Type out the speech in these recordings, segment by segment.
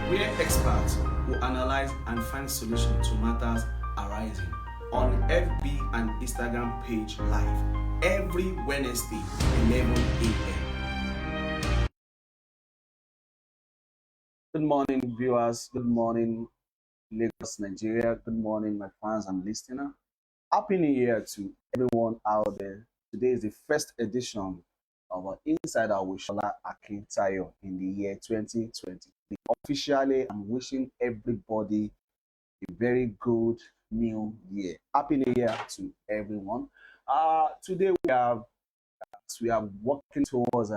where experts will analyze and find solutions to matters arising on FB and Instagram page live every Wednesday, 11 a.m. Good morning, viewers. Good morning, Lagos, Nigeria. Good morning, my fans and listeners. Happy New Year to everyone out there. Today is the first edition of our Insider with Shola Akintayo in the year 2023. Officially, I'm wishing everybody a very good new year. Happy New Year to everyone. Today we are working towards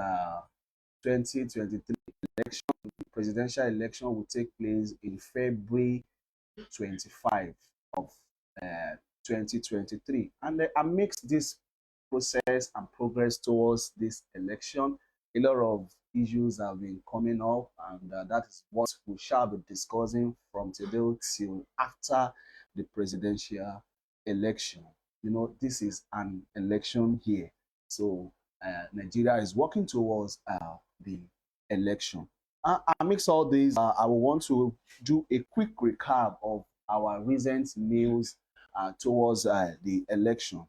2023 election. The presidential election will take place in February 25 of uh, 2023. And amidst this process and progress towards this election, a lot of issues have been coming up, and that is what we shall be discussing from today till after the presidential election. You know, this is an election year, so Nigeria is working towards the election. Amidst all this, I will want to do a quick recap of our recent news towards the election.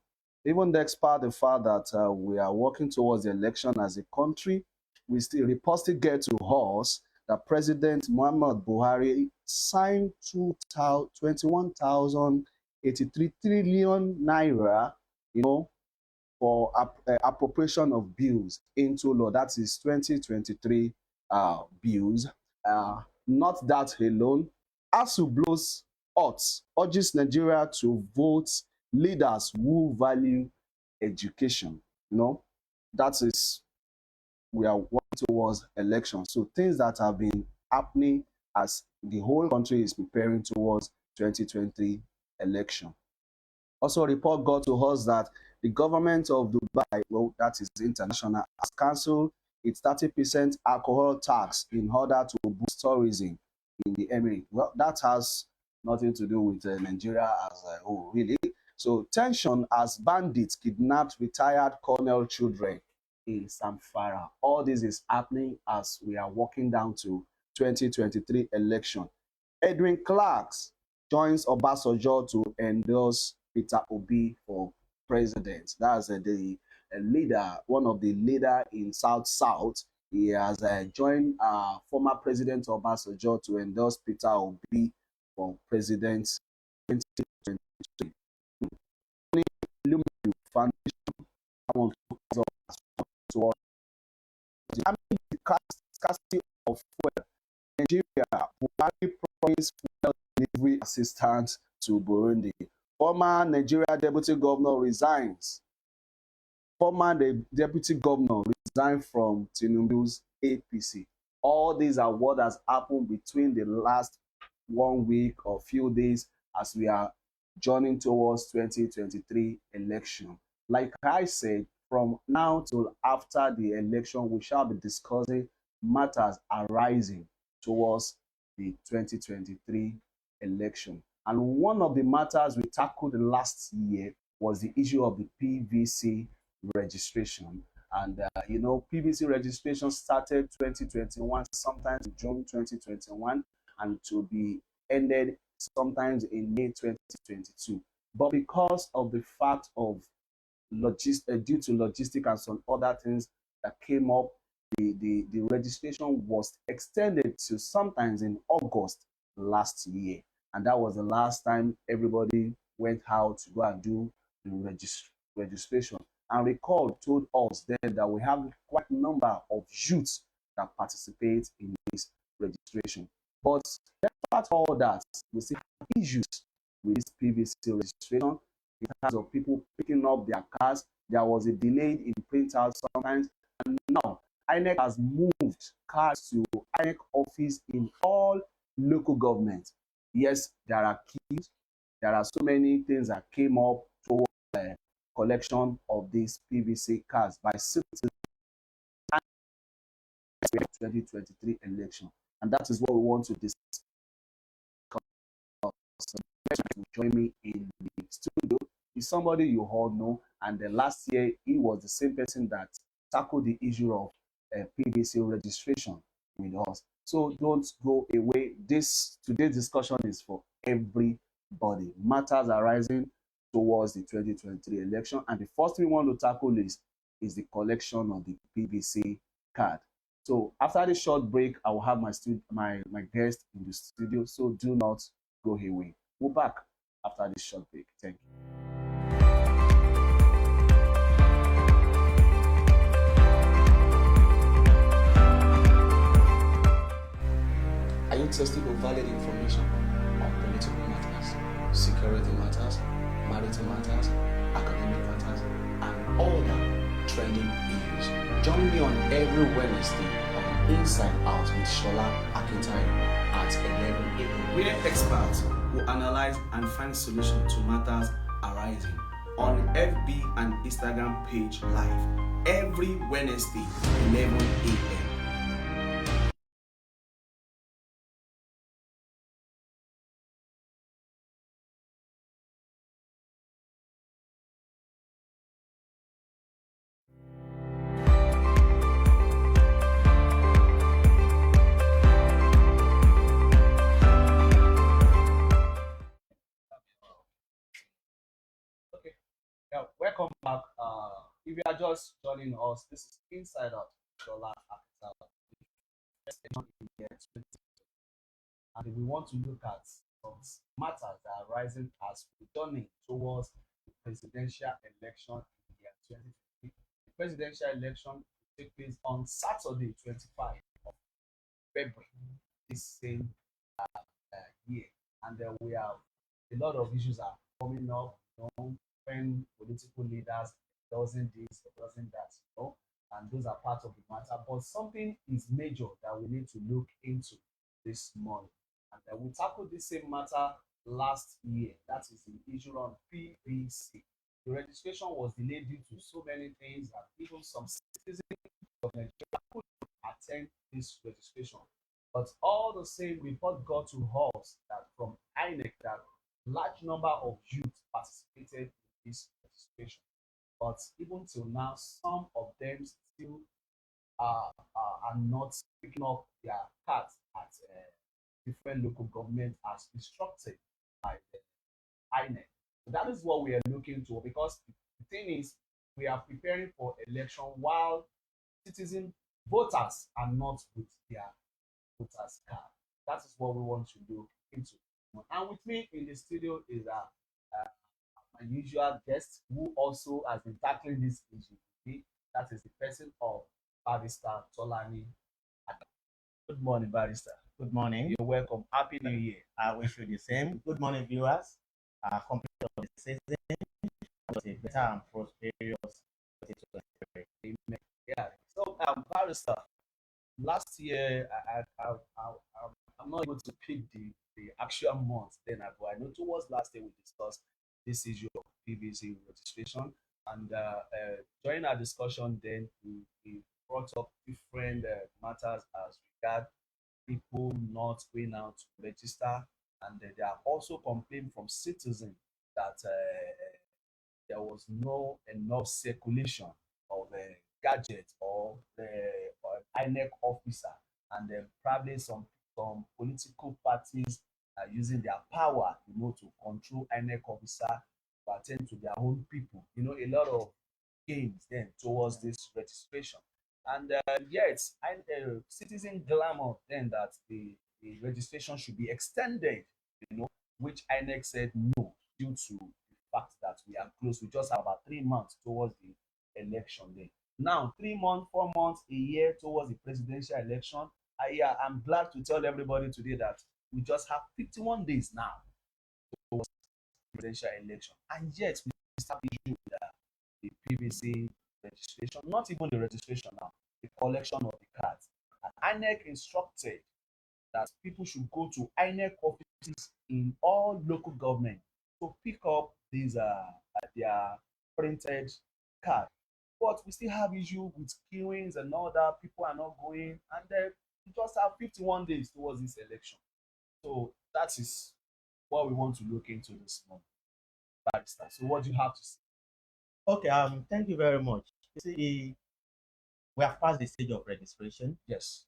Even despite the fact that we are working towards the election as a country, we still reports still get to us that President Muhammad Buhari signed 21,083 trillion naira, you know, for appropriation of bills into law. That is 2023 bills. Not that alone. ASU blows odds, urges Nigeria to vote leaders who value education. You know, that is, we are working towards elections. So things that have been happening as the whole country is preparing towards 2020 election. Also, a report got to us that the government of Dubai, well, that is international, has cancelled its 30% alcohol tax in order to boost tourism in the Emirates. Well, that has nothing to do with Nigeria as a whole, really. So, tension as bandits kidnapped retired colonel children in Zamfara. All this is happening as we are walking down to 2023 election. Edwin Clarks joins Obasanjo to endorse Peter Obi for president. That's the leader, one of the leader in South. He has joined former President Obasanjo to endorse Peter Obi for president 2023. Foundation towards the scarcity of fuel. Nigeria, Buhari promised fuel delivery assistance to Burundi. Former Nigeria Deputy Governor resigns. Former Deputy Governor resigned from Tinubu's APC. All these are what has happened between the last 1 week or few days as we are journeying towards 2023 election. Like I said, from now till after the election, we shall be discussing matters arising towards the 2023 election. And one of the matters we tackled last year was the issue of the PVC registration. And you know, PVC registration started 2021, sometimes in June 2021, and to be ended sometimes in May 2022. But because of the fact of due to logistic and some other things that came up, the registration was extended to sometimes in August last year. And that was the last time everybody went out to go and do the registration. And Recall told us then that we have quite a number of youths that participate in this registration. But despite all that, we still have issues with this PVC registration in terms of people picking up their cars. There was a delay in printout sometimes, and now INEC has moved cars to INEC office in all local governments. Yes, there are keys. There are so many things that came up towards the collection of these PVC cards by citizens in the 2023 election. And that is what we want to discuss. Join me in the studio is somebody you all know, and last year he was the same person that tackled the issue of PVC registration. with us. So don't go away. This today's discussion is for everybody. Matters arising towards the 2023 election, and the first thing we want to tackle is the collection of the PVC card. So after this short break, I will have my guest in the studio. So do not go away. We're back after this short break. Thank you. Are you thirsty for valid information on political matters, security matters, marital matters, academic matters, and all the trending issues? Join me on every Wednesday on Inside Out with Shola Akintayo at 11 a.m. Where experts will analyze and find solutions to matters arising on FB and Instagram page live every Wednesday, 11 a.m. Okay. Yeah, welcome back. If you are just joining us, this is Inside Out Shola Akintayo. And we want to look at some matters that are rising as we journey towards the presidential election in the year 2020. The presidential election will take place on Saturday, 25th of February this same year. And we have a lot of issues are coming up, when political leaders doesn't this or doesn't that, and those are part of the matter. But something is major that we need to look into this morning. And we tackled this same matter last year. That is the issue on PVC. The registration was delayed due to so many things that even some citizens of Nigeria could attend this registration. But all the same, report got to us that from INEC that large number of youth participated in this registration. But even till now, some of them still are not picking up their cards at different local government as instructed by the INEC. So that is what we are looking to, because the thing is, we are preparing for election while citizen voters are not with their voters card. That is what we want to look into. And with me in the studio is my usual guest who also has been tackling this issue. That is the person of Barrister Tolani. Good morning, Barrister. Good morning. You're welcome. Happy New Year. I wish you the same. Good morning, viewers. Complete of the season. Was a better and prosperous 2023. Amen. Yeah. So, Barrister, last year I'm not able to pick the actual month then, but I know towards last year we discussed this issue of PVC registration, and during our discussion then we brought up different matters as regard people not going out to register, and there are also complaints from citizens that there was no enough circulation of gadgets or the INEC officer, and then probably some political parties are using their power, to control INEC officer to attend to their own people. A lot of gains then towards this registration, and yet citizen glamour then that the registration should be extended, which INEC said no due to the fact that we are close. We just have about 3 months towards the election day. Now, 3 months, 4 months, a year towards the presidential election. I'm glad to tell everybody today that we just have 51 days now towards the presidential election, and yet we start issuing the PVC registration, not even the registration now, the collection of the cards. And INEC instructed that people should go to INEC offices in all local government to pick up these their printed card. But we still have issue with queuings and all that. People are not going, and then we just have 51 days towards this election. So that is what we want to look into this month, Barrister. So what do you have to say? Okay, thank you very much. You see, we have passed the stage of registration. Yes.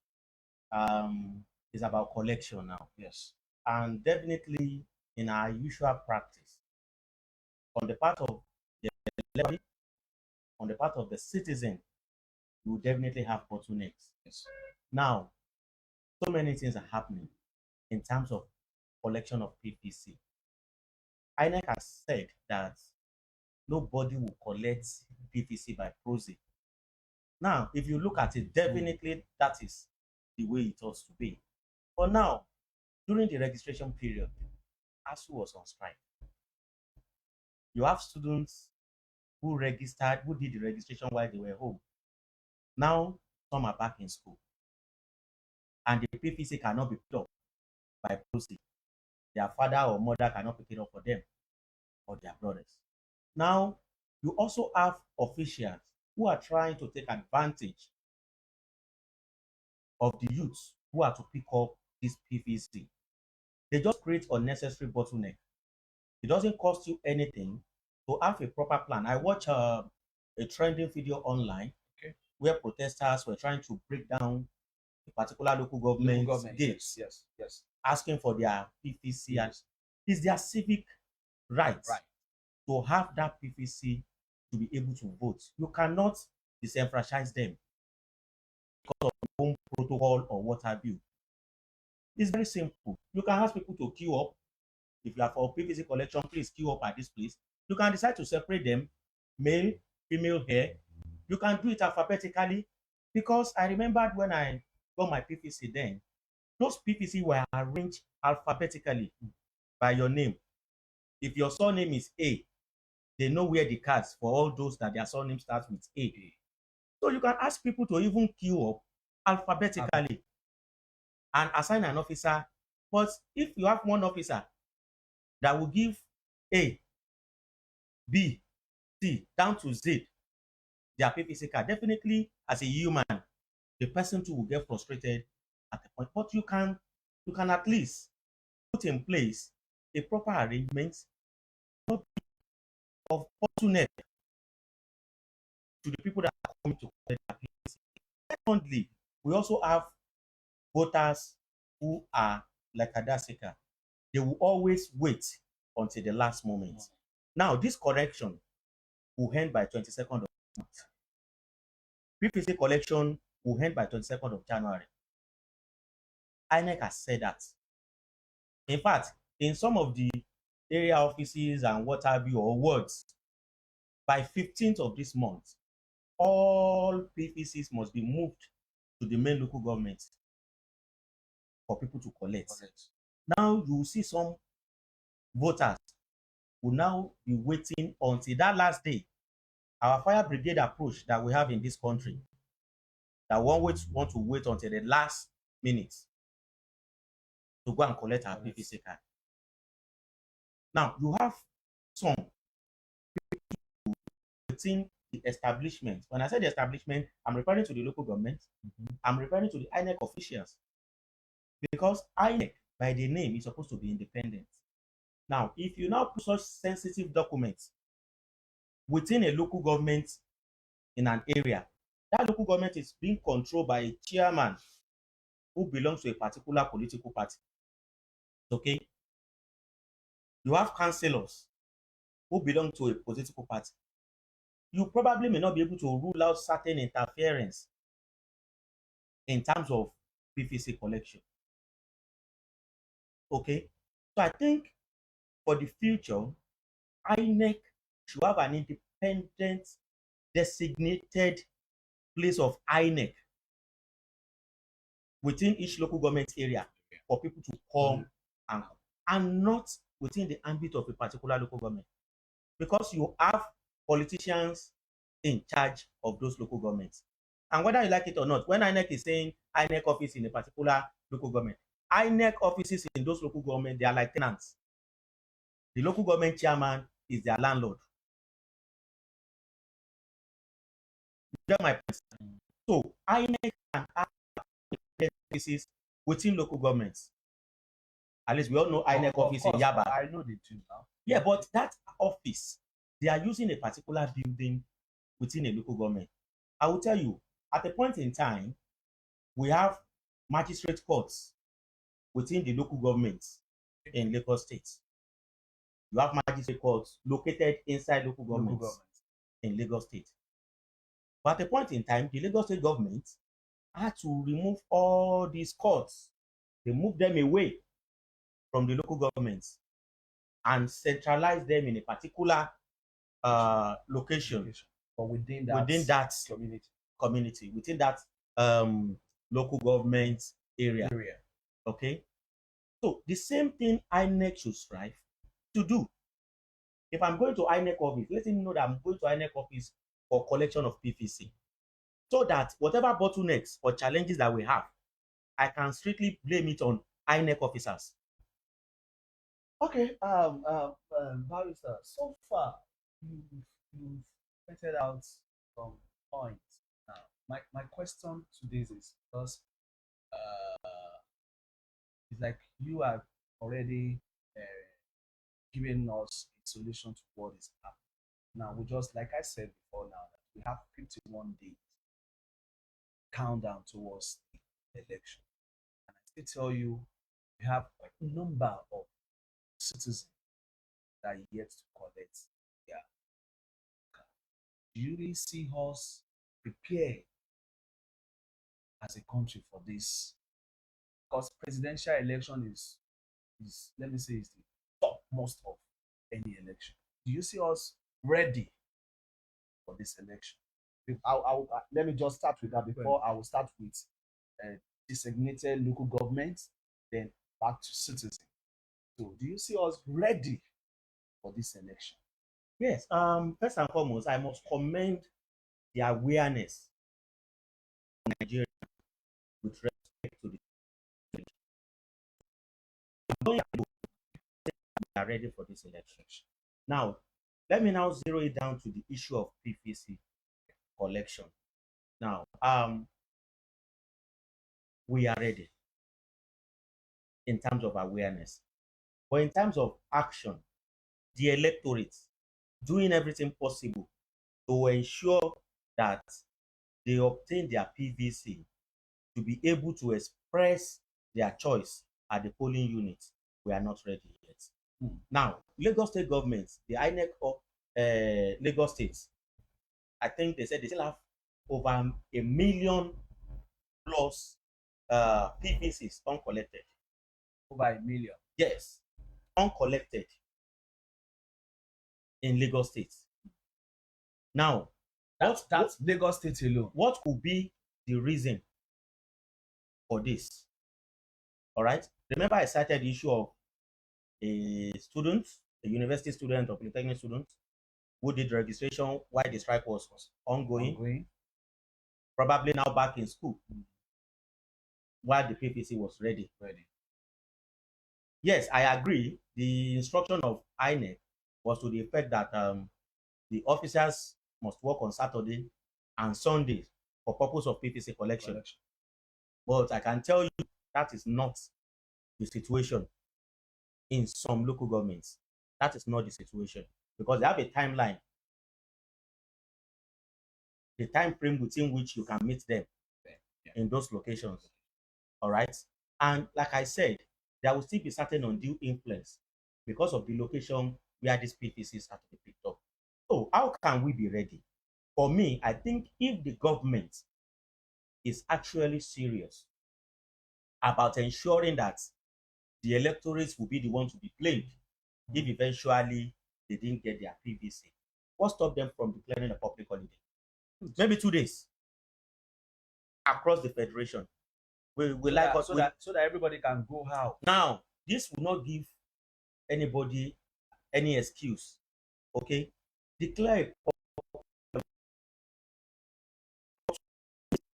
is about collection now. Yes. And definitely in our usual practice, on the part of the levy, on the part of the citizen, you will definitely have bottlenecks. Yes. Now, so many things are happening in terms of collection of PPC. INEC has said that nobody will collect PPC by proxy. Now, if you look at it, definitely that is the way it ought to be. But now, during the registration period, ASU was on strike. You have students who registered, who did the registration while they were home. Now, some are back in school. And the PPC cannot be picked up by proxy. Their father or mother cannot pick it up for them or their brothers. Now, you also have officials who are trying to take advantage of the youths who are to pick up this PPC. They just create unnecessary bottleneck. It doesn't cost you anything to have a proper plan. I watched a trending video online where protesters were trying to break down a particular local government gates, yes, asking for their PPC. And it's their civic right to have that PPC to be able to vote. You cannot disenfranchise them because of home protocol or what have you. It's very simple. You can ask people to queue up. If you are for PPC collection, please queue up at this place. You can decide to separate them, male, female here. You can do it alphabetically, because I remembered when I got my PPC then, those PPC were arranged alphabetically by your name. If your surname is A, they know where the cards for all those that their surname starts with A. So you can ask people to even queue up alphabetically and assign an officer. But if you have one officer that will give A, B, C, down to Z, their PPC card, definitely as a human, the person too will get frustrated at the point. But you can at least put in place a proper arrangement of bottleneck to the people that are coming to collect their PPC. Secondly, we also have voters who are like Adasika. They will always wait until the last moment. Now, this correction will end by 22nd of March. PPC collection will end by 22nd of January. INEC has said that. In fact, in some of the area offices and what have you, or wards, by 15th of this month, all PPCs must be moved to the main local government for people to collect. Now you will see some voters will now be waiting until that last day. Our fire brigade approach that we have in this country, that one want to wait until the last minute to go and collect our PPC card. Now you have some within the establishment. When I say the establishment, I'm referring to the local government. I'm referring to the INEC officials, because INEC, by the name, is supposed to be independent. Now, if you now put such sensitive documents within a local government in an area, that local government is being controlled by a chairman who belongs to a particular political party. Okay? You have councillors who belong to a political party. You probably may not be able to rule out certain interference in terms of PPC collection. Okay? So I think for the future, INEC should have an independent designated place of INEC within each local government area for people to come and not within the ambit of a particular local government, because you have politicians in charge of those local governments. And whether you like it or not, when INEC is saying INEC office in a particular local government, INEC offices in those local governments, they are like tenants. The local government chairman is their landlord. You get my point? So INEC can have offices within local governments. At least we all know INEC office in Yaba. I know the two now. Yeah, but that office, they are using a particular building within a local government. I will tell you, at a point in time, we have magistrate courts within the local governments in Lagos State. You have magistrate courts located inside local governments in Lagos State. But at a point in time, the Lagos State government had to remove all these courts. They moved them away from the local governments and centralized them in a particular location. But within that community, within that local government area. Okay. So the same thing INEC should strive to do. If I'm going to INEC office, let him know that I'm going to INEC office for collection of PVC, so that whatever bottlenecks or challenges that we have, I can strictly blame it on INEC officers. Okay, Barrister, so far you've pointed out some points. Now, my question to this is because it's like you have already given us a solution to what is happening. Now, we just, like I said before, now that we have 51 days countdown towards the election, and I still tell you, we have quite a number of citizens that are yet to collect their card. Do you really see us prepare as a country for this? Because presidential election is let me say, is the topmost of any election. Do you see us ready for this election? Let me just start with that before I will start with designated local government, then back to citizens. So, do you see us ready for this election? Yes. First and foremost, I must commend the awareness of Nigeria with respect to the we are ready for this election. Now, let me now zero it down to the issue of PVC collection. Now, we are ready in terms of awareness, but in terms of action, the electorate doing everything possible to ensure that they obtain their PVC to be able to express their choice at the polling unit. We are not ready yet. Now, Lagos State government, the INEC of Lagos State, I think they said they still have over 1 million plus PVCs uncollected. Over 1 million? Yes, uncollected in Lagos State. Now, that's Lagos State alone. What could be the reason for this? All right. Remember, I cited the issue of a student, a university student or polytechnic student, who did registration while the strike was ongoing. Probably now back in school, while the PVC was ready. Yes, I agree. The instruction of INEC was to the effect that the officers must work on Saturday and Sunday for purpose of PVC collection. But I can tell you that is not the situation in some local governments. That is not the situation, because they have a timeline, the time frame within which you can meet them in those locations. All right. And like I said, there will still be certain undue influence because of the location where these PVCs have to be picked up. So how can we be ready? For me, I think if the government is actually serious about ensuring that the electorates will be the ones to be blamed if eventually they didn't get their PVC, what stopped them from declaring a public holiday? Maybe 2 days across the federation. So that everybody can go out. Now, this will not give anybody any excuse. Okay, declare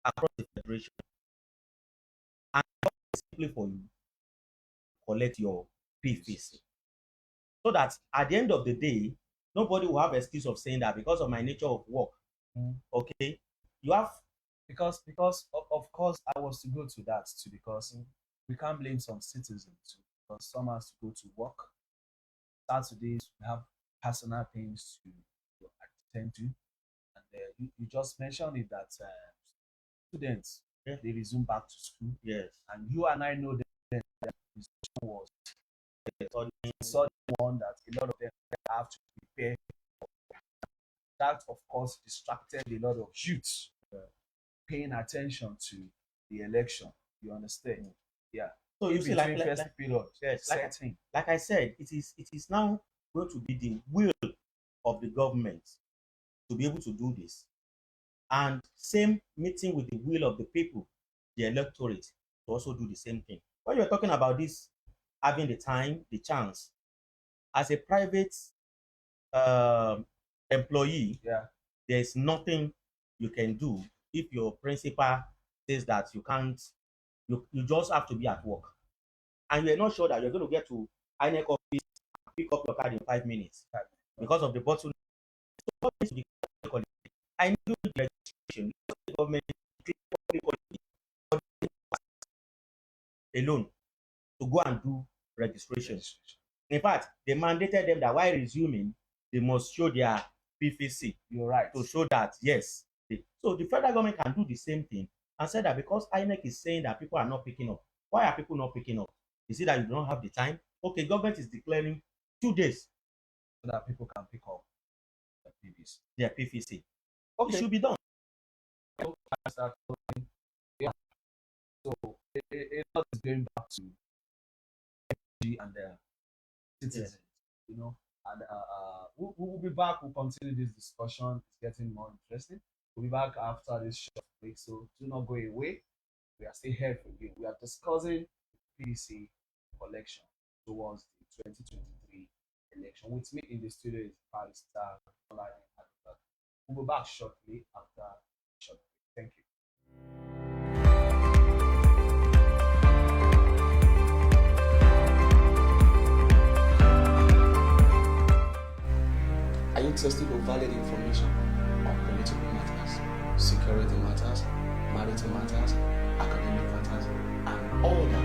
across the federation, and simply for you collect your PVC, so that at the end of the day, nobody will have excuse of saying that because of my nature of work. Okay, you have. Because of course I was to go to that too, because we can't blame some citizens too, because some has to go to work. Saturdays we have personal things to attend to, and you just mentioned it that students they resume back to school. Yes. And you and I know that the resumption was a sudden one that a lot of them have to prepare. That, of course, distracted a lot of youths paying attention to the election. You understand? Yeah. So you see, like, first period, yes, setting. like I said, it is now going to be the will of the government to be able to do this, and same meeting with the will of the people, the electorate, to also do the same thing. When you're talking about this, having the time, the chance, as a private employee, Yeah. there's nothing you can do if your principal says that you can't. You just have to be at work, and you're not sure that you're going to get to INEC office and pick up your card in 5 minutes because of the bottleneck. So I knew the registration. The government alone to go and do registration. In fact, they mandated them that while resuming, they must show their PVC. You're right. To show that, yes. So the federal government can do the same thing and say that because INEC is saying that people are not picking up. Why are people not picking up? Is it that you don't have the time? Okay, government is declaring 2 days so that people can pick up their PVC. Okay. It should be done. Yeah. So a lot is going back to energy and the citizens, you know. And we'll be back. We'll continue this discussion. It's getting more interesting. We'll be back after this short break. So do not go away. We are still here for you. We are discussing the PVC collection towards the 2023 election. With me in the studio is Barrister Olayin Adebayo. We'll be back shortly after the short break. Thank you. Are you thirsty for valid information on political matters, security matters, marital matters, academic matters, and all the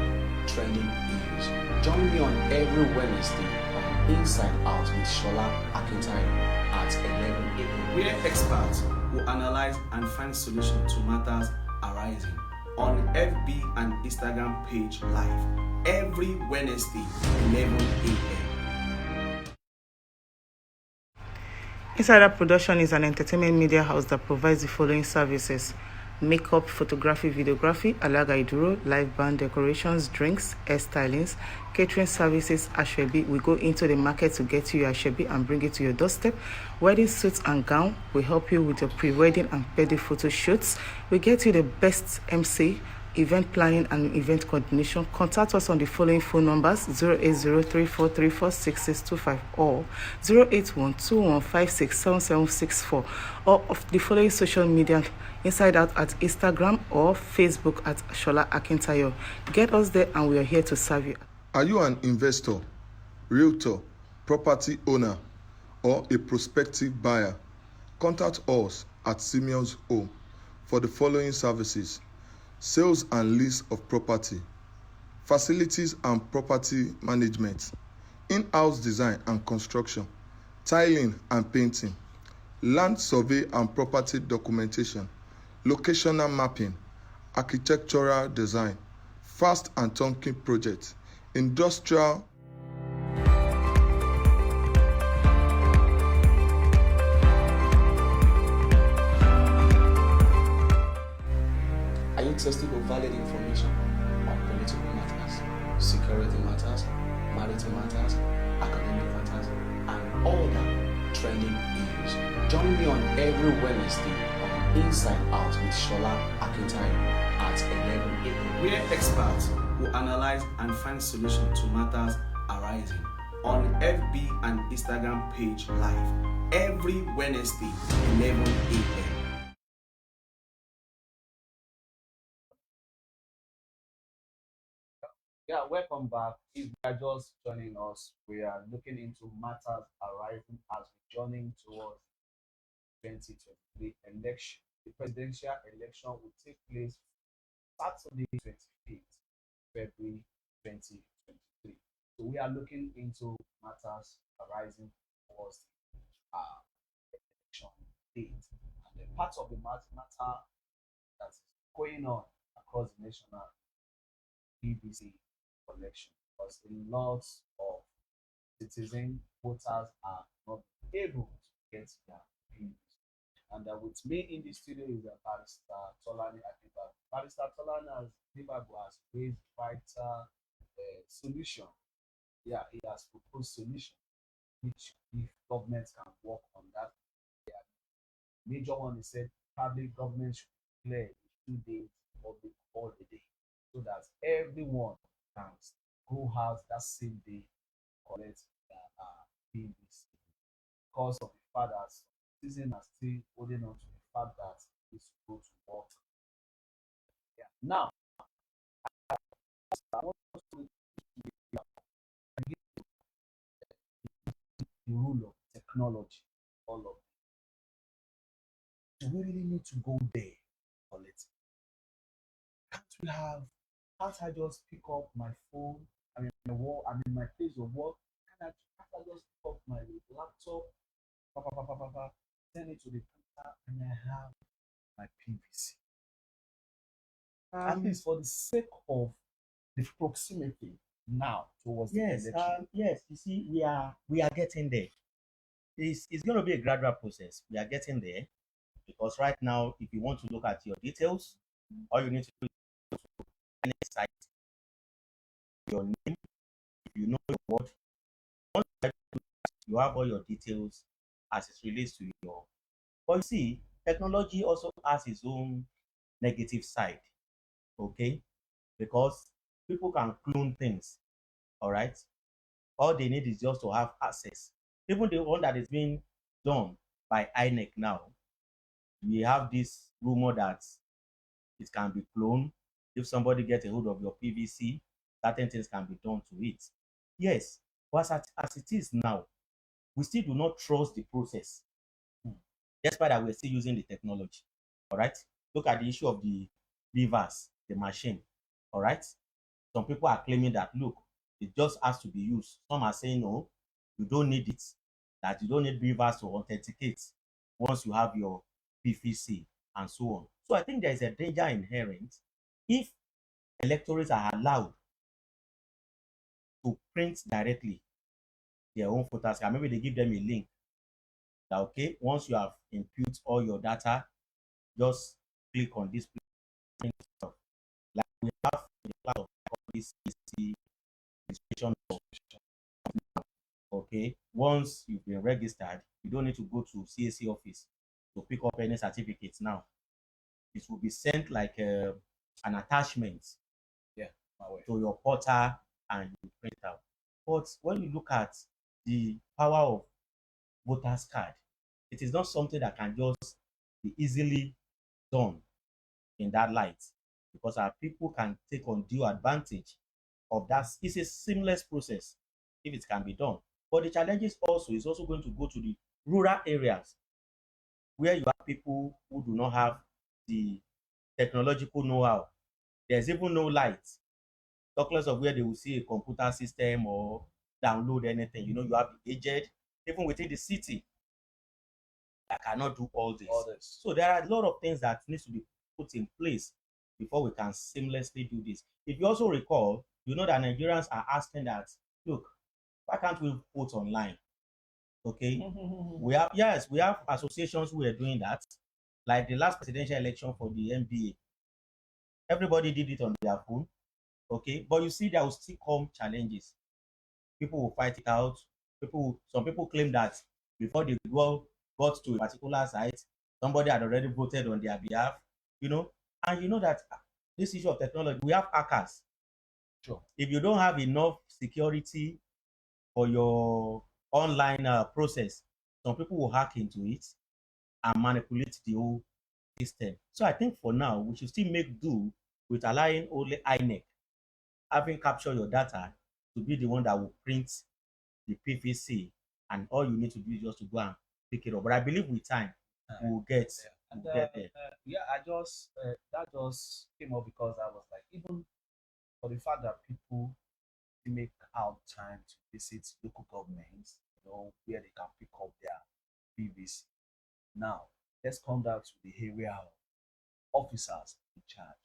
trending issues? Join me on every Wednesday on Inside Out with Shola Akintayo at 11 a.m. where experts will analyze and find solutions to matters arising on FB and Instagram page live every Wednesday, 11 a.m. Insider Production is an entertainment media house that provides the following services: makeup, photography, videography, alaga iduro, live band decorations, drinks, hairstylings, catering services, ashwebi. We go into the market to get you your ashwebi and bring it to your doorstep. Wedding suits and gown. We help you with your pre-wedding and wedding photo shoots. We get you the best MC, event planning and event coordination. Contact us on the following phone numbers: 08034346625 or 08121567764, or of the following social media: Inside Out at Instagram or Facebook at Shola Akintayo. Get us there and we are here to serve you. Are you an investor, realtor, property owner, or a prospective buyer? Contact us at Simeon's Home for the following services: sales and lease of property, facilities and property management, in-house design and construction, tiling and painting, land survey and property documentation, locational mapping, architectural design, fast and turnkey projects, industrial. Are you thirsty for valid information on political matters, security matters, marital matters, academic matters, and all the trending issues? Join me on every Wednesday on Inside Out with Shola Akintayo at 11 a.m. where experts will analyze and find solutions to matters arising on FB and Instagram page live every Wednesday, 11 a.m. Yeah, welcome back. If you are just joining us, we are looking into matters arising as we journey towards 2023 election. The presidential election will take place Saturday, 25th February 2023. So we are looking into matters arising towards the election date. And the part of the matter that is going on across the national PVC collection because a lot of citizen voters are not able to get their PVC. And with me in the studio is Barrister Tolani Adibago. Barrister Tolani Adibago has raised vital solution. Yeah, he has proposed solution which if government can work on that. Yeah. Major one is said probably government should declare a 2 days public holiday so that everyone can go out that same day collect their PVC because of the fact that citizens are still holding on to the fact that it's go to work. Yeah. Now, I want to the rule of technology, all of it. Do we really need to go there for it? Can't I just pick up my phone? I'm in my place of work. Can't I just pick up my laptop, send it to the printer, and I have my PVC? At least for the sake of the proximity now towards Yes, the election. yes. You see, we are getting there. It's going to be a gradual process. We are getting there because right now, if you want to look at your details, all you need to do is to any site, your name, if you know your word. Once you have all your details as it relates to your. But you see, technology also has its own negative side. Okay, because people can clone things. All right, all they need is just to have access. Even the one that is being done by INEC now, we have this rumor that it can be cloned. If somebody gets a hold of your PVC, certain things can be done to it. Yes, but as it is now, we still do not trust the process. Despite that, we're still using the technology. All right. Look at the issue of the levers, the machine. All right. Some people are claiming that look, it just has to be used. Some are saying no, you don't need it. That you don't need levers to authenticate once you have your PVC and so on. So I think there is a danger inherent if electorates are allowed to print directly their own photos card. Maybe they give them a link that okay, once you have input all your data, just click on this stuff. Like we have the class of this registration. Okay, once you've been registered, you don't need to go to CAC office to pick up any certificates now. It will be sent like an attachment to your portal and you print out. But when you look at the power of voters card, it is not something that can just be easily done in that light because our people can take undue advantage of that. It's a seamless process if it can be done. But the challenges also is also going to go to the rural areas where you have people who do not have the technological know-how. There's even no light. Talk less of where they will see a computer system or download anything. You know, you have the aged, even within the city, that cannot do all this. So there are a lot of things that needs to be put in place before we can seamlessly do this. If you also recall, you know that Nigerians are asking that, look, why can't we vote online? Okay, we have associations who are doing that. Like the last presidential election for the NBA, everybody did it on their phone. Okay, but you see, there will still come challenges. People will fight it out. Some people claim that before they got to a particular site, somebody had already voted on their behalf. You know, and you know that this issue of technology, we have hackers. Sure. If you don't have enough security for your online process, some people will hack into it and manipulate the whole system. So I think for now, we should still make do with allowing only INEC having captured your data to be the one that will print the PVC, and all you need to do is just to go and pick it up. But I believe with time, we'll get there. I just that just came up because I was like, even for the fact that people make out time to visit local governments, you know, where they can pick up their PVC. Now, let's come down to the area of officers in charge.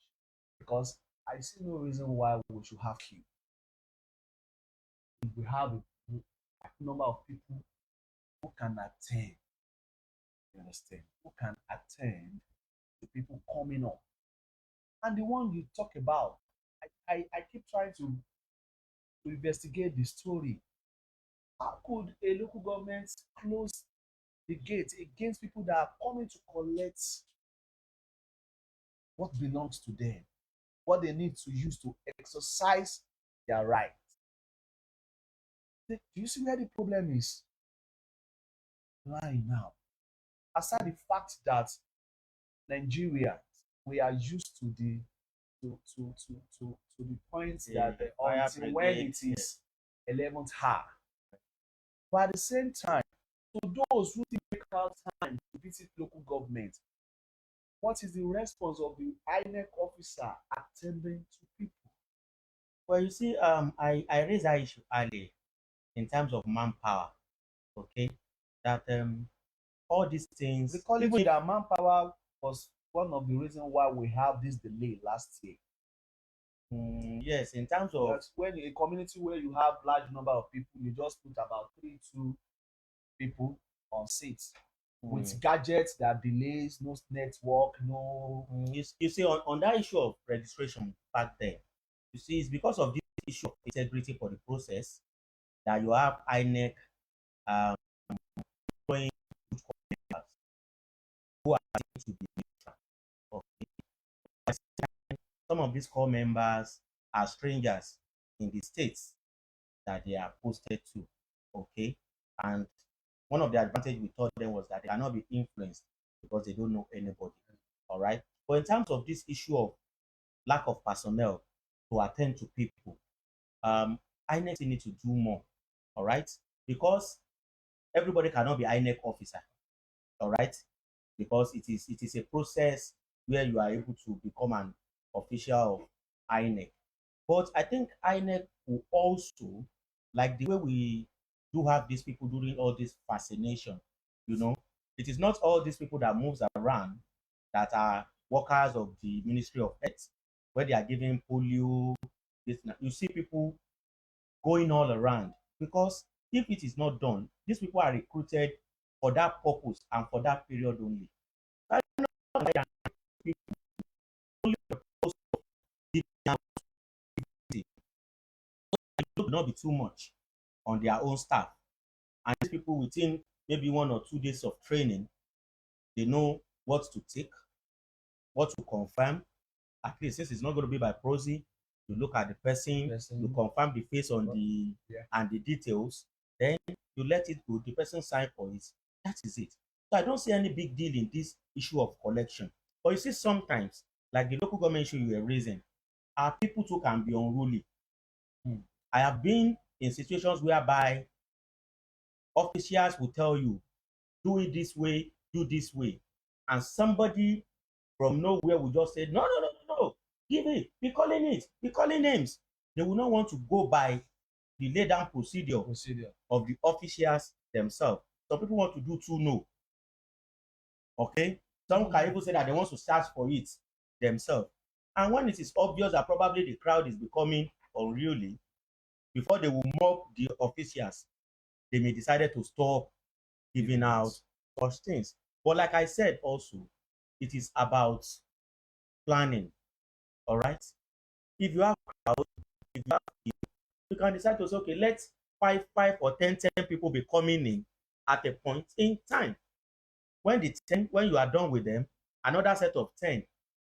because I see no reason why we should have queue. If we have a number of people who can attend, you understand, who can attend to people coming up. And the one you talk about, I keep trying to investigate the story. How could a local government close the gate against people that are coming to collect what belongs to them, what they need to use to exercise their right? Do you see where the problem is lying now? Aside the fact that Nigeria, we are used to the point that until when it is 11th hour. But at the same time, to those who take out time to visit local government, what is the response of the INEC officer attending to people? Well, you see, I raised that issue earlier in terms of manpower. Okay, that all these things. Recalling that manpower was one of the reasons why we have this delay last year. Yes, in terms of because when a community where you have large number of people, you just put about 2 people on seats with gadgets that delays, no network, no. You see, on that issue of registration back then, you see, it's because of this issue of integrity for the process that you have INEC employing who are to be neutral. Okay. Some of these core members are strangers in the states that they are posted to. Okay, and one of the advantages we thought them was that they cannot be influenced because they don't know anybody. All right. But in terms of this issue of lack of personnel to attend to people, INEC need to do more. All right, because everybody cannot be INEC officer. All right, because it is a process where you are able to become an official of INEC. But I think INEC will also, like the way we do have these people doing all this fascination, you know, it is not all these people that moves around that are workers of the Ministry of Health, where they are giving polio. You see people going all around, because if it is not done, these people are recruited for that purpose and for that period only. I don't know why people only supposed to give them activity. It should not be too much on their own staff. And these people, within maybe 1 or 2 days of training, they know what to take, what to confirm. At least since it's not going to be by proxy, you look at the person, you confirm the face on the and the details, then you let it go. The person sign for it. That is it. So I don't see any big deal in this issue of collection. But you see, sometimes, like the local government issue you were raising, our people too can be unruly. I have been in situations whereby officials will tell you, do it this way, do this way. And somebody from nowhere will just say, no, give it, be calling names. They will not want to go by the laid down procedure of the officials themselves. Some people want to do too no. Okay? Some can even say that they want to search for it themselves. And when it is obvious that probably the crowd is becoming unruly, before they will mob the officials, they may decide to stop giving out such things. But like I said also, it is about planning. All right? If you have crowd, if you have people, you can decide to say, okay, let 5 or 10 people be coming in at a point in time. When you are done with them, another set of 10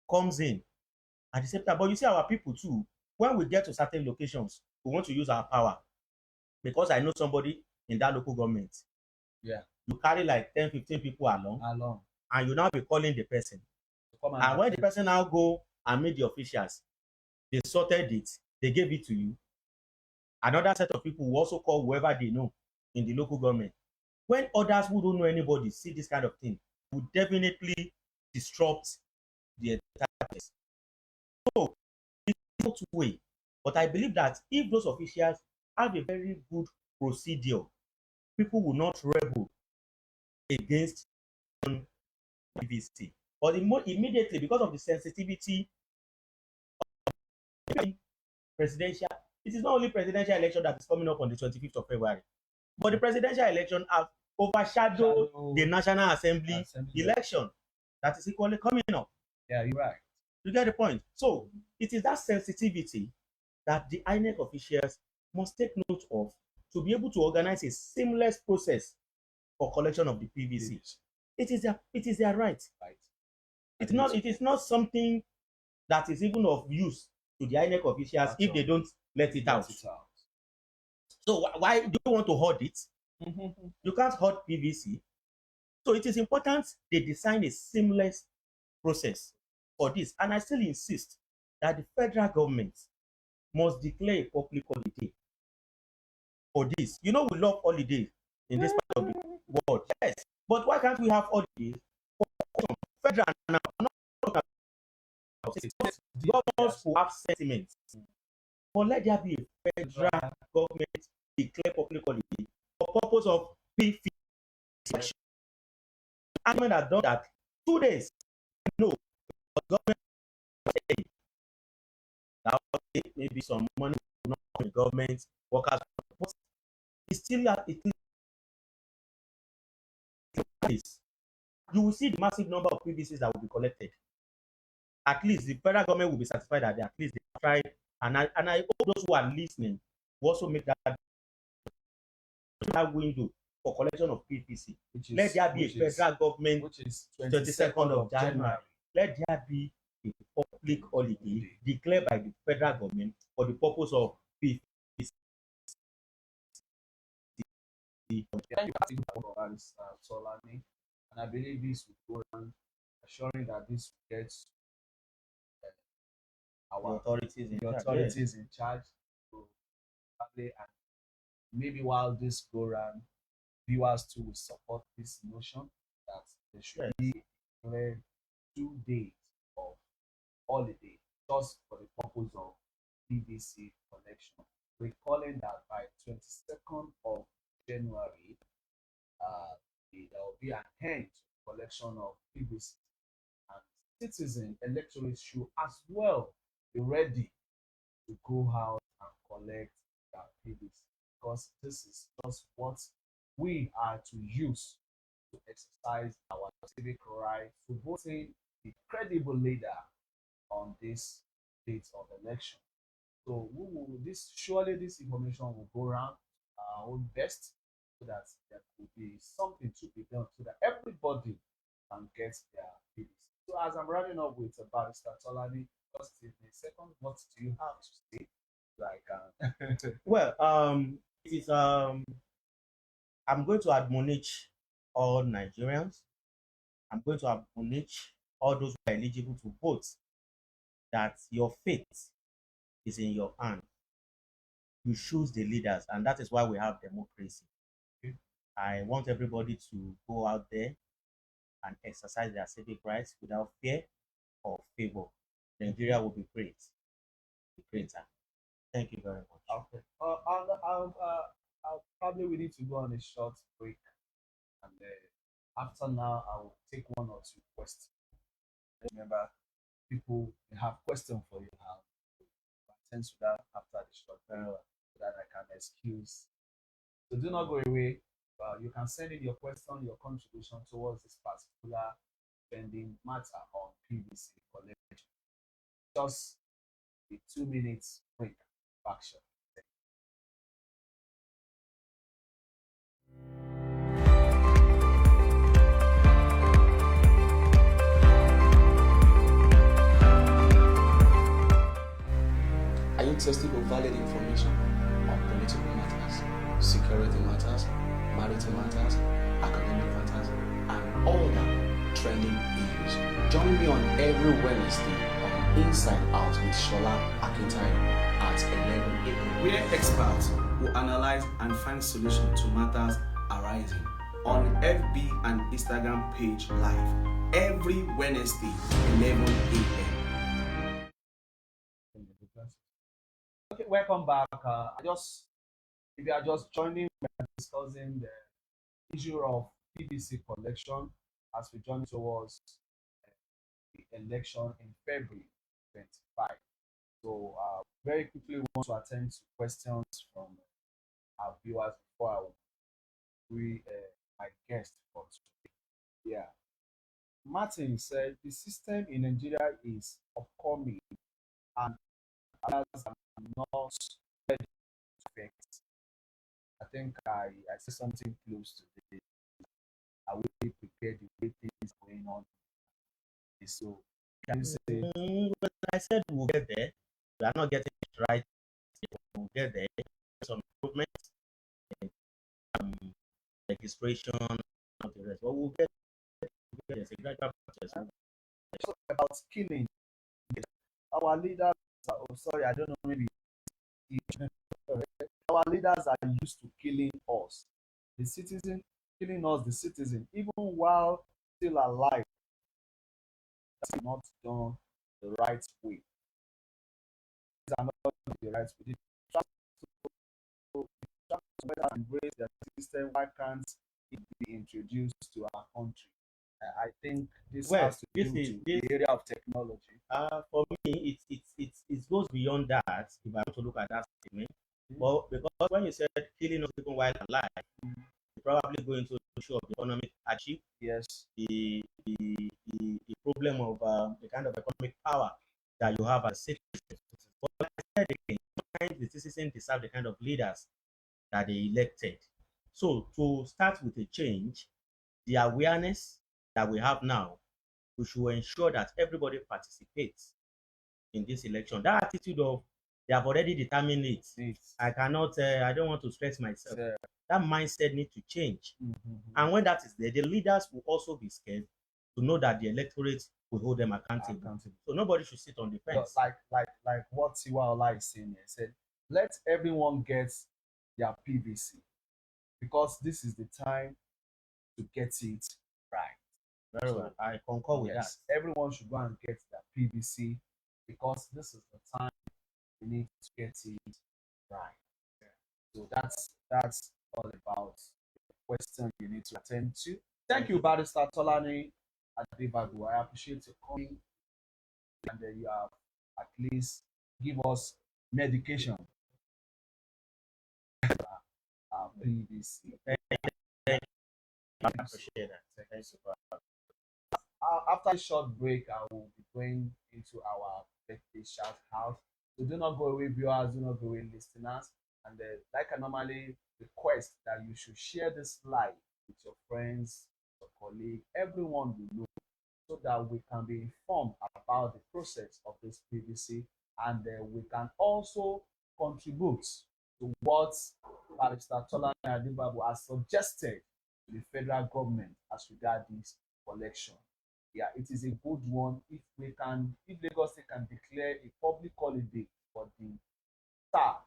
comes in at the same time. But you see, our people too, when we get to certain locations, we want to use our power. Because I know somebody in that local government. Yeah. You carry like 10, 15 people along. And you now be calling the person. And when the person now go and meet the officials, they sorted it, they gave it to you. Another set of people will also call whoever they know in the local government. When others who don't know anybody see this kind of thing, will definitely disrupt the entire place. So it's not two way. But I believe that if those officials have a very good procedure, people will not rebel against PVC. But immediately, because of the sensitivity presidential, it is not only presidential election that is coming up on the 25th of February, but the presidential election have overshadowed the National Assembly election that is equally coming up. Yeah, you're right. You get the point? So it is that sensitivity that the INEC officials must take note of to be able to organize a seamless process for collection of the PVC. It is their right. It is not something that is even of use to the INEC officials if they don't let it out. So why do you want to hoard it? You can't hoard PVC. So it is important they design a seamless process for this. And I still insist that the federal government must declare a public holiday for this. You know, we love holidays in this part of the world. Yes. But why can't we have holidays for federal now? Governors who have sentiments. But let there be a federal government declare public holiday for purpose of PVC election. Government has done that 2 days. No, the government that maybe some money not from the government workers, but it's still is. You will see the massive number of PVCs that will be collected. At least the federal government will be satisfied that at least they tried, and I hope those who are listening will also make that window for collection of PVC. Let there be a federal government, which is 22nd of January. Let there be a public holiday declared by the federal government for the purpose of PVC. Solani, and I believe this will go on assuring that this gets our authorities in charge to and maybe while this go around, viewers too will support this notion that there should be 2 days of holiday just for the purpose of PVC collection. Recalling that by 22nd of January, there will be an end to collection of PVC, and citizen electorates should as well be ready to go out and collect their PVC, because this is just what we are to use to exercise our civic right to voting the credible leader on this date of election. So this information will go around our own best so that there could be something to be done so that everybody can get their PVC. So as I'm running up with Barrister Tolani, just in a second, what do you have to say? Well, it is I'm going to admonish all Nigerians. I'm going to admonish all those who are eligible to vote that your fate is in your hand. You choose the leaders, and that is why we have democracy. I want everybody to go out there and exercise their civic rights without fear or favor. Nigeria will be great. Be greater. Thank you very much. Okay. I'll probably we need to go on a short break, and after now I will take 1 or 2 questions. Remember, people have questions for you now. Attend to that after the short break so that I can excuse. So do not go away. You can send in your question, your contribution towards this particular pending matter on PVC collection. Just a 2 minutes break. Action. Are you thirsty for valid information on political matters, security matters, marital matters, academic matters, and all that trending issues? Join me on every Wednesday on Inside Out with Shola Akintayo at 11 a.m. Where experts will analyze and find solutions to matters arising on FB and Instagram page live every Wednesday 11 a.m. Okay, welcome back. If you are just joining, we're discussing the issue of PVC collection as we join towards the election in February 25. So very quickly, we want to attend to questions from our viewers before I will read my guest for today. Yeah. Martin said the system in Nigeria is upcoming and others are not ready to fix. I think I see something close to this. Are we prepared the way things are going on? So can you say But I said we'll get there. We are not getting it right. We'll get there. Some improvements in registration, not the rest. But we'll get there. It's a gradual process. about killing? Our leaders are, oh sorry, I don't know, maybe our leaders are used to killing us. The citizen killing us, the citizen, even while still alive. That's not done the right way. These are not the right way. The better embrace the system. Why can't it be introduced to our country? I think this Well, has to do with the area of technology. For me, it goes beyond that. If I want to look at that statement, but because when you said killing us even while alive, you're probably going to the issue of economic hardship. Yes. The problem of the kind of economic power that you have as citizens. But like I said again, sometimes the citizens deserve the kind of leaders that they elected. So to start with a change, the awareness that we have now, we should ensure that everybody participates in this election. That attitude of they have already determined it. I cannot, I don't want to stress myself. Yeah. That mindset needs to change. Mm-hmm. And when that is there, the leaders will also be scared to know that the electorate will hold them accountable. So nobody should sit on the fence. Like what Tiwa Ola is saying here, said, let everyone get their PVC because this is the time to get it right. Very well. I concur with that. Everyone should go and get their PVC because this is the time we need to get it right. So that's all about the question you need to attend to. Thank you, Barrister Tolani Adebagu. I appreciate your coming, and you have at least give us medication. PVC. I appreciate that. Thanks for after a short break, I will be going into our birthday shout out. So do not go away, viewers, do not go away, listeners. And like I normally request that you should share this live with your friends, your colleagues, everyone you know, so that we can be informed about the process of this PVC, and we can also contribute to what Barrister Tolani Adebagu has suggested to the federal government as regards this collection. Yeah, it is a good one. If Lagos State can declare a public holiday for the STAR,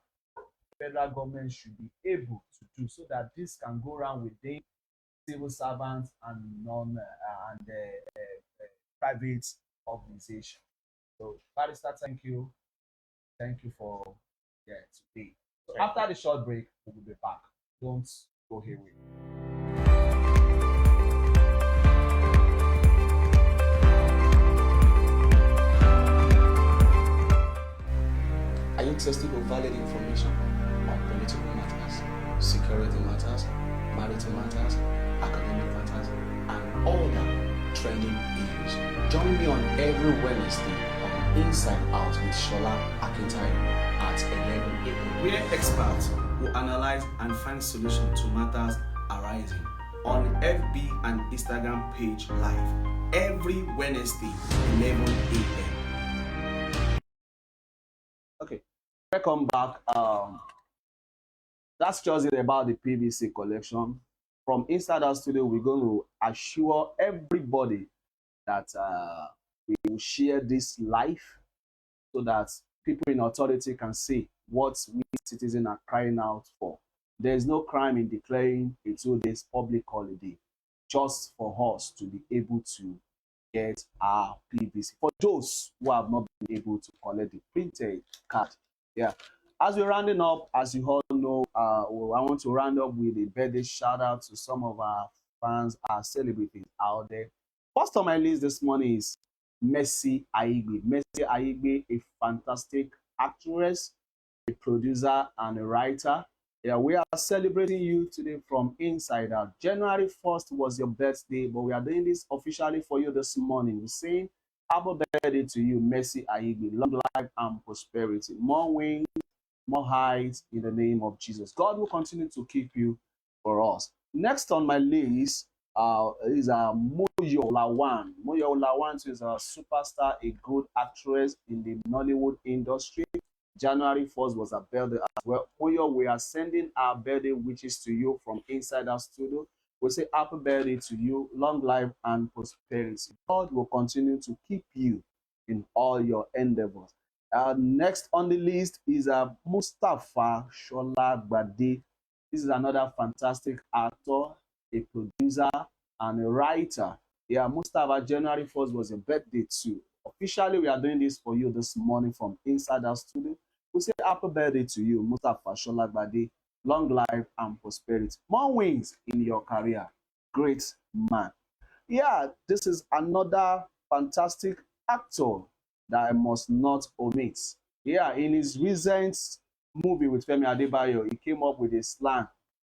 federal government should be able to do so that this can go around within civil servants and private organizations. So, Barrister, thank you. Thank you for today. So after the short break, we will be back. Don't go away. Are you thirsty for valid information on political matters, security matters, marital matters, academic matters, and all that trending issues? Join me on every Wednesday on Inside Out with Shola Akintayo at 11 a.m. Where experts will analyze and find solutions to matters arising on FB and Instagram page live every Wednesday, 11 a.m. Okay, welcome back. That's just it about the PVC collection. From inside our studio, we're going to assure everybody that we will share this live so that people in authority can see what we citizens are crying out for. There is no crime in declaring a 2 days public holiday just for us to be able to get our PVC. For those who have not been able to collect the printed card. Yeah. As we're rounding up, as you all know, I want to round up with a birthday shout out to some of our fans, our celebrities out there. First on my list this morning is Mercy Aigbe. Mercy Aigbe, a fantastic actress, a producer, and a writer. Yeah, we are celebrating you today from inside out. January 1st was your birthday, but we are doing this officially for you this morning. We're saying happy birthday to you, Mercy Aigbe. Long life and prosperity. More wings, more heights in the name of Jesus. God will continue to keep you for us. Next on my list is Moyo Lawan. Moyo Lawan is a superstar, a good actress in the Nollywood industry. January 1st was her birthday as well. Moyo, we are sending our birthday wishes to you from inside our studio. We say happy birthday to you, long life and prosperity. God will continue to keep you in all your endeavors. Next on the list is Mustafa Sholagbade. This is another fantastic actor, a producer, and a writer. Yeah, Mustafa, January 1st was your birthday too. Officially, we are doing this for you this morning from inside our studio. We say happy birthday to you, Mustafa Sholagbade. Long life and prosperity. More wings in your career. Great man. Yeah, this is another fantastic actor that I must not omit. Yeah, in his recent movie with Femi Adebayo, he came up with a slang,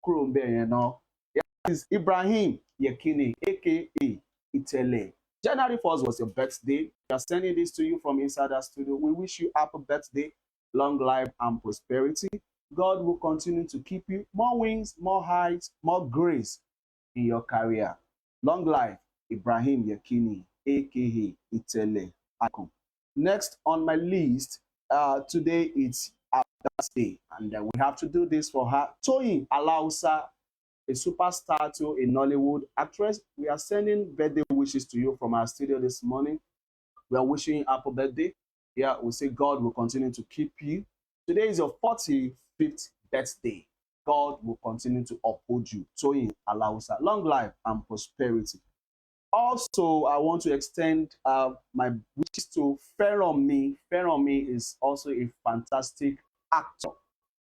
Kurumbe, you know. Yeah, this is Ibrahim Yekini, aka Itele. January 1st was your birthday. We are sending this to you from inside our studio. We wish you happy birthday, long life, and prosperity. God will continue to keep you more wings, more heights, more grace in your career. Long life, Ibrahim Yekini, aka Itele Icon. Next on my list, today it's our birthday, and we have to do this for her. Toyin Alausa, a superstar to a Nollywood actress. We are sending birthday wishes to you from our studio this morning. We are wishing you happy birthday. Yeah, we say God will continue to keep you. Today is your 45th birthday. God will continue to uphold you. Toyin Alausa, long life and prosperity. Also, I want to extend my wishes to Feranmi. Feranmi is also a fantastic actor.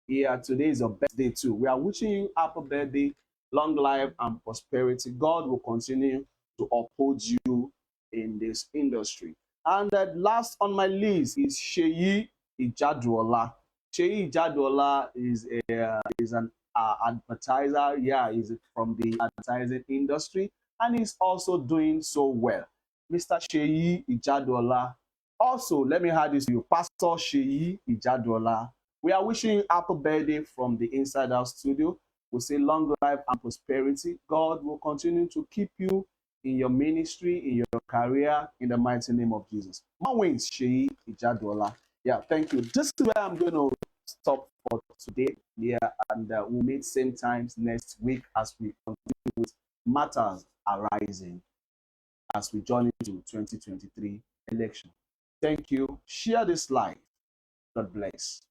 Yeah, today is your birthday too. We are wishing you happy birthday, long life and prosperity. God will continue to uphold you in this industry. And last on my list is Seyi Ijaduola. Seyi Ijaduola is an advertiser. Yeah, he's from the advertising industry, and he's also doing so well. Mr. Seyi Ijaduola. Also, let me add this to you, Pastor Seyi Ijaduola. We are wishing you happy birthday from the Inside Out Studio. We say long life and prosperity. God will continue to keep you in your ministry, in your career, in the mighty name of Jesus. My wings, Seyi Ijaduola. Yeah, thank you. This is where I'm going to stop for today. Yeah, and we'll meet same times next week as we continue with matters arising as we join into 2023 election. Thank you. Share this live. God bless.